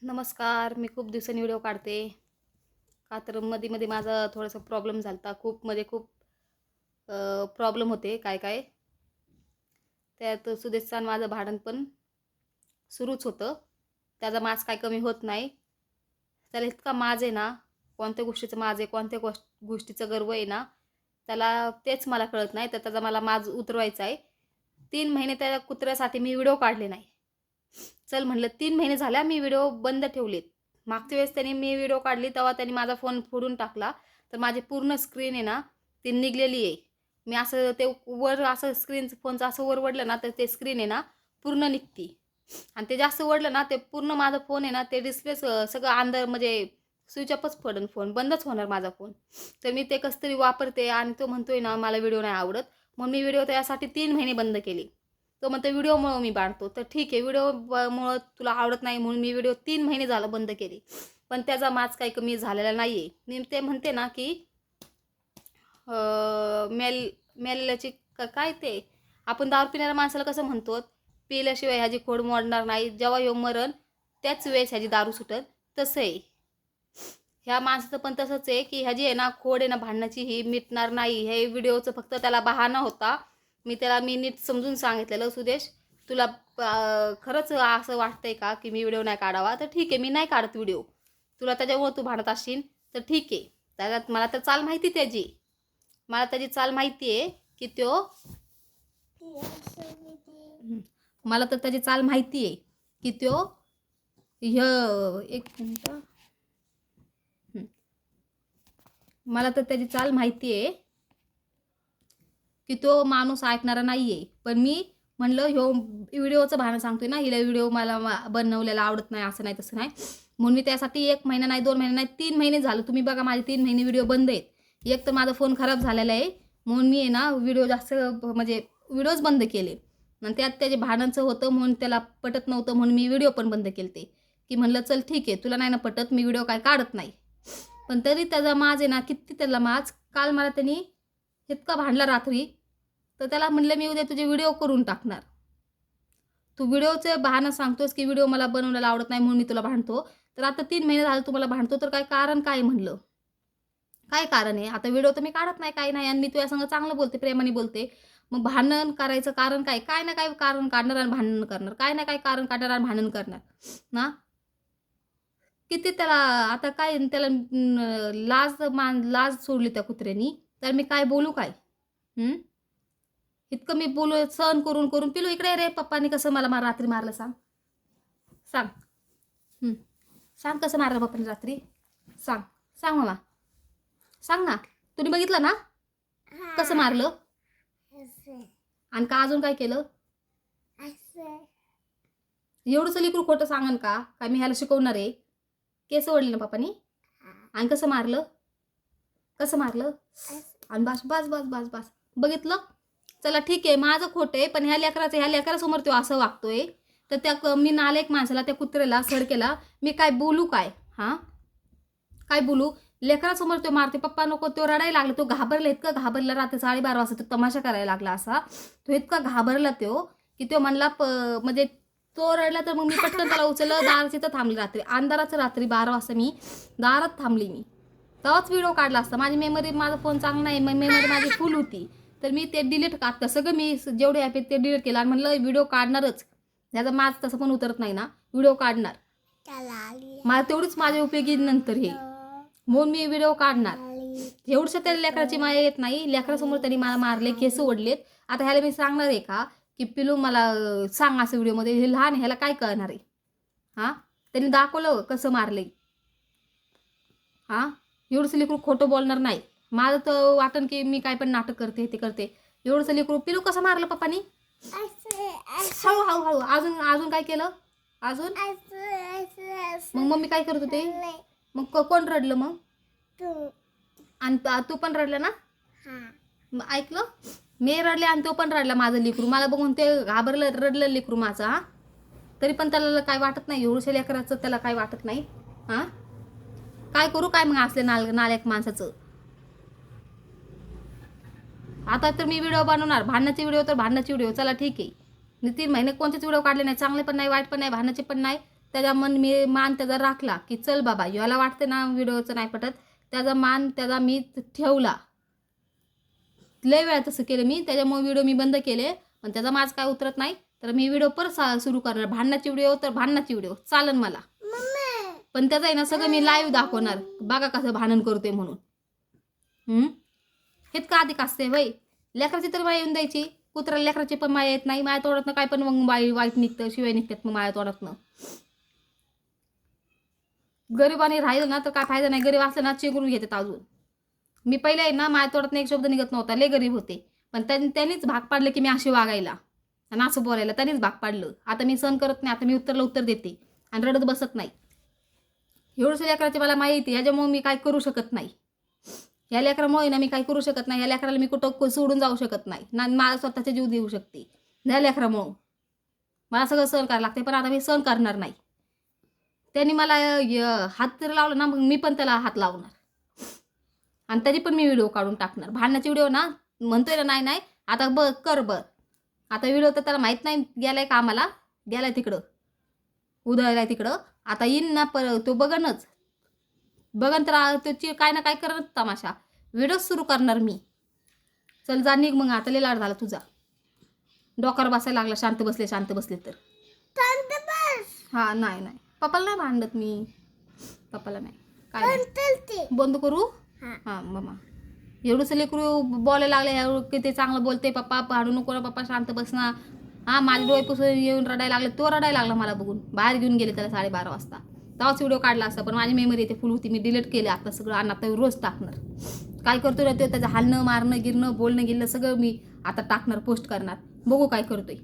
नमस्कार. मी खूप दिवसांनी व्हिडिओ काढते. का तर मध्ये-मध्ये माझा थोडासा प्रॉब्लेम झाला होता. खूप प्रॉब्लेम होते काय-काय. त्यात सुदेशचं आणि माझं भांडण पण सुरूच होतं. त्याचा माज काही कमी होत नाही. त्याला इतका माज आहे ना, कोणत्या गोष्टीचा माज आहे, कोणत्या गोष्टीचा गर्व आहे ना, त्याला तेच मला कळत नाही. तर त्याचा मला माज उतरवायचा आहे. 3 महिने त्या कुत्र्यासाठी मी व्हिडिओ काढले नाही. चल म्हणलं 3 महिने झाल्या मी व्हिडिओ बंद ठेवलेत. मागच्या वेळेस त्यांनी मी व्हिडिओ काढली तेव्हा त्यांनी माझा फोन फोडून टाकला. तर माझी पूर्ण स्क्रीन आहे ना, ती निघलेली आहे. मी असं ते वर असं स्क्रीनचं फोनचं असं वर वडलं ना, तर ते स्क्रीन आहे ना पूर्ण निघती. आणि ते जास्त वडलं ना, ते पूर्ण माझा फोन आहे ना, ते डिस्प्ले सगळं अंधार म्हणजे स्विच ऑफच पडेल फोन. बंदच होणार माझा फोन. तर मी ते कसं तरी वापरते आणि तो म्हणतोय ना, मला व्हिडिओ नाही आवडत. मग मी व्हिडिओ त्यासाठी 3 महिने बंद केले. तो म्हणतो व्हिडिओमुळं मी बांधतो. तर ठीक आहे, व्हिडिओमुळं तुला आवडत नाही म्हणून मी व्हिडिओ 3 महिने झालं बंद केले. पण त्याचा माज काही कमी झालेला नाही आहे. मी ते म्हणते ना, की मेलेल्याची काय ते आपण दारू पिणाऱ्या माणसाला कसं म्हणतो, पिल्याशिवाय ह्याची खोड मोडणार नाही. जेव्हा ह्यो मरण त्याच वेळेस ह्याची दारू सुटल. तसं आहे. ह्या माणसाचं पण तसंच आहे, की ह्याची आहे ना खोड आहे ना भांडणाची ही मिटणार नाही. हे व्हिडिओचं फक्त त्याला बहाणा होता. मी नीट समजून सांगितलेलं, सुदेश तुला खरंच असं वाटतंय का, की मी व्हिडिओ नाही काढावा? तर ठीक आहे, मी नाही काढत व्हिडिओ. तुला त्याच्यामुळं तू भांडत असशील तर ठीक आहे. त्याच्यात मला तर चाल माहिती त्याची. मला त्याची चाल माहिती आहे, की त्यो मला तर त्याची चाल माहिती आहे, की त्यो एक मिनिट. मला तर त्याची चाल माहिती आहे, की तो माणूस ऐकणारा नाही आहे. पण मी म्हणलं ह्यो व्हिडिओचं बहाणं सांगतोय ना, हिला व्हिडिओ मला बनवलेला आवडत नाही, असं नाही तसं नाही. म्हणून मी त्यासाठी 1 महिना नाही, 2 महिने नाही, 3 महिने झालं. तुम्ही बघा माझे 3 महिने व्हिडिओ बंद आहेत. एक तर माझा फोन खराब झालेला आहे. म्हणून मी आहे ना व्हिडिओ जास्त म्हणजे व्हिडिओज बंद केले. आणि त्यात त्याचे भांडणचं होतं म्हणून त्याला पटत नव्हतं म्हणून मी व्हिडिओ पण बंद केलते. की म्हणलं चल ठीक आहे, तुला नाही ना पटत, मी व्हिडिओ काय काढत नाही. पण तरी त्याचा माज आहे ना, किती त्याला माज. काल मला त्यांनी इतका भांडला रात्री, तर त्याला म्हणलं मी उद्या तुझे व्हिडिओ करून टाकणार. तू व्हिडिओचं बहाणं सांगतोस, की व्हिडिओ मला बनवलेला आवडत नाही म्हणून मी तुला भांडतो. तर आता 3 महिने झाले तुम्हाला भांडतो, तर काय कारण काय म्हणलं? काय कारण आहे? आता व्हिडिओ तर मी काढत नाही, काही नाही आणि मी तुझ्या संग चांगलं बोलते, प्रेमाने बोलते. मग भांडण करायचं कारण काय? काय ना काय कारण काढणार आणि भांडण करणार. काय ना काय कारण काढणार आणि भांडण करणार. ना? किती त्याला आता काय त्याला लाज सोडली त्या कुत्र्यानी. तर मी काय बोलू काय? हं? इतकं मी बोलू सहन करून करून पिलू इकडे रे, पप्पांनी कसं मला रात्री मारलं सांग. सांग. हं. सांग कसं मारलं पप्पांनी रात्री. सांग. सांग मला. सांग ना. तुम्ही बघितलं ना कसं मारलं. आणि का अजून काय केलं. एवढंच लेकरू खोटं सांगन का काय मी ह्याला शिकवणार आहे. केस ओढले ना पप्पानी. आणि कसं मारलं. कसं मारलं. आणि बस बस बस बस बस बघितलं. चला ठीक आहे, माझं खोटं आहे, पण ह्या लेकरासमोर तो असं वागतोय. तर त्या मी नालायक माणसाला, त्या कुत्र्याला, सडकेला मी काय बोलू काय? हां, काय बोलू? लेकरासमोर तो मारते. पप्पा नको, तो रडायला लागला. तो घाबरला, इतकं घाबरला. रात्री 12:30 वाजता तो तमाशा करायला लागला असा. तो इतका घाबरला की तो म्हणला म्हणजे तो रडला तर मग मी पटकन त्याला उचललं. दारात इथं थांबली रात्री. अंधाराचं रात्री 12 वाजता मी दारात थांबली मी. तेव्हाच व्हिडिओ काढला असता. माझी मेमरी, माझा फोन चांगला नाही, मेमरी माझी फुल होती. तर मी ते डिलीट आता सगळं मी जेवढे ॲप आहेत ते डिलीट केलं आणि म्हणलं व्हिडिओ काढणारच. त्याचा माझ तसं पण उतरत नाही ना, व्हिडिओ काढणार. मला तेवढीच माझ्या उपयोगी नंतर हे. म्हणून मी व्हिडिओ काढणार. एवढंसं त्या लेकराची माया येत नाही. लेकरासमोर त्यांनी मला मारले, केस ओढलेत. आता ह्याला मी सांगणार आहे का, की पिलू मला सांग असं व्हिडिओमध्ये. हे लहान ह्याला काय कळणार आहे. हां, त्यांनी दाखवलं कसं मारले. हां, एवढंसं लेकरू खोटं बोलणार नाही. माझं तर वाटन की मी काय पण नाटक करते, ते करते. एवढंसं लेकरू पिलू कसं मारलं पप्पानी. हळू हळू हळू अजून अजून काय केलं. अजून मग मम्मी काय करत होते. मग कोण रडलं मग. आणि तू पण रडलं ना. मग ऐकलं. मी रडले आणि तो पण रडला माझं लेकरू. मला बघून ते घाबरलं, रडलं लेकरू माझं. हां, तरी पण त्याला काय वाटत नाही. एवढ्या लेकराचं त्याला काय वाटत नाही. हां, काय करू काय मग असले नालायक माणसाचं. आता तर मी व्हिडिओ बनवणार. भांडणाचे व्हिडिओ तर भांडणाचे व्हिडिओ. चला ठीक आहे. 3 महिने कोणतेच व्हिडिओ काढले नाही. चांगले पण नाही, वाईट पण नाही, भांडणाचे पण नाही. त्याचा मी मान त्याचा राखला की चल बाबा याला वाटते ना व्हिडिओचं नाही पटत, त्याचा मान त्याचा मी ठेवला. लय वेळा तसं केलं मी, त्याच्यामुळे व्हिडिओ मी बंद केले. पण त्याचा माझ काय उतरत नाही तर मी व्हिडिओ परत सुरू करणार. भांडणाची व्हिडिओ तर भांडणाची व्हिडिओ चालन मला, पण त्याचं आहे ना सगळं मी लाईव्ह दाखवणार. बघा कसं भांडण करतोय म्हणून. हेच का अधिक असते वय, लेकराची तर माया येऊन द्यायची. कुत्र्याला लेकराची पण माया येत नाही. माया तोडत काय पण मग वाईट निघतं, शिवाय निघतात मग माया तोडत. गरीबाने राहिलं ना तर काय फायदा नाही. गरीब असलं ना चिंगरून घेतात अजून. मी पहिले आहे ना माया तोडत एक शब्द निघत नव्हता, लय गरीब होते. पण त्यांनीच भाग पाडलं की मी अशी वागायला आणि असं बोलायला, त्यांनीच भाग पाडलं. आता मी सहन करत नाही. आता मी उत्तर देते आणि रडत बसत नाही. एवढंसं लेकराची मला माहिती, ह्याच्यामुळे मी काय करू शकत नाही. ह्या लेकरामुळे ना मी काय करू शकत नाही. ह्या लेकराला मी कुठं सोडून जाऊ शकत नाही ना, मला स्वतःचे जीव देऊ शकते. ह्या लेकरामुळं मला सगळं सहन करायला लागते. पण आता मी सहन करणार नाही. त्यांनी मला हात जर लावला ना मग मी पण त्याला हात लावणार आणि त्याची पण मी व्हिडिओ काढून टाकणार. भांडण्याची व्हिडिओ ना म्हणतोय ना नाही आता कर आता व्हिडिओ तर त्याला माहीत नाही गेलाय का आम्हाला, गेलाय तिकडं उधळलाय तिकडं. आता येईन ना तो बघन तर त्याची काय ना काय करत तमाशा व्हिडिओ सुरू करणार मी. चल जा निघ मग, आता लय लाड झाला तुझा. डोक्यावर बसायला लागला शांत बसले तर. हा नाही पप्पाला नाही भांडत मी, पप्पाला नाही काय. बंद करू हां मामा. एवढंच लेकरू बोलायला लागले किती चांगलं बोलते. पप्पा भांडू नको ना, पप्पा शांत बस ना. हां माझे डोळे पुसून येऊन रडायला लागले. तो रडायला लागला मला बघून. बाहेर घेऊन गेले त्याला 12:30 वाजता. तेव्हाच व्हिडिओ काढला असता पण माझी मेमरी इथे फुल होती. मी डिलीट केले आता सगळं आणि आता रोज टाकणार. काय करतोय ना ते त्याचं हालणं मारणं गिरणं बोलणं गिरणं सगळं मी आता टाकणार, पोस्ट करणार. बघू काय करतोय.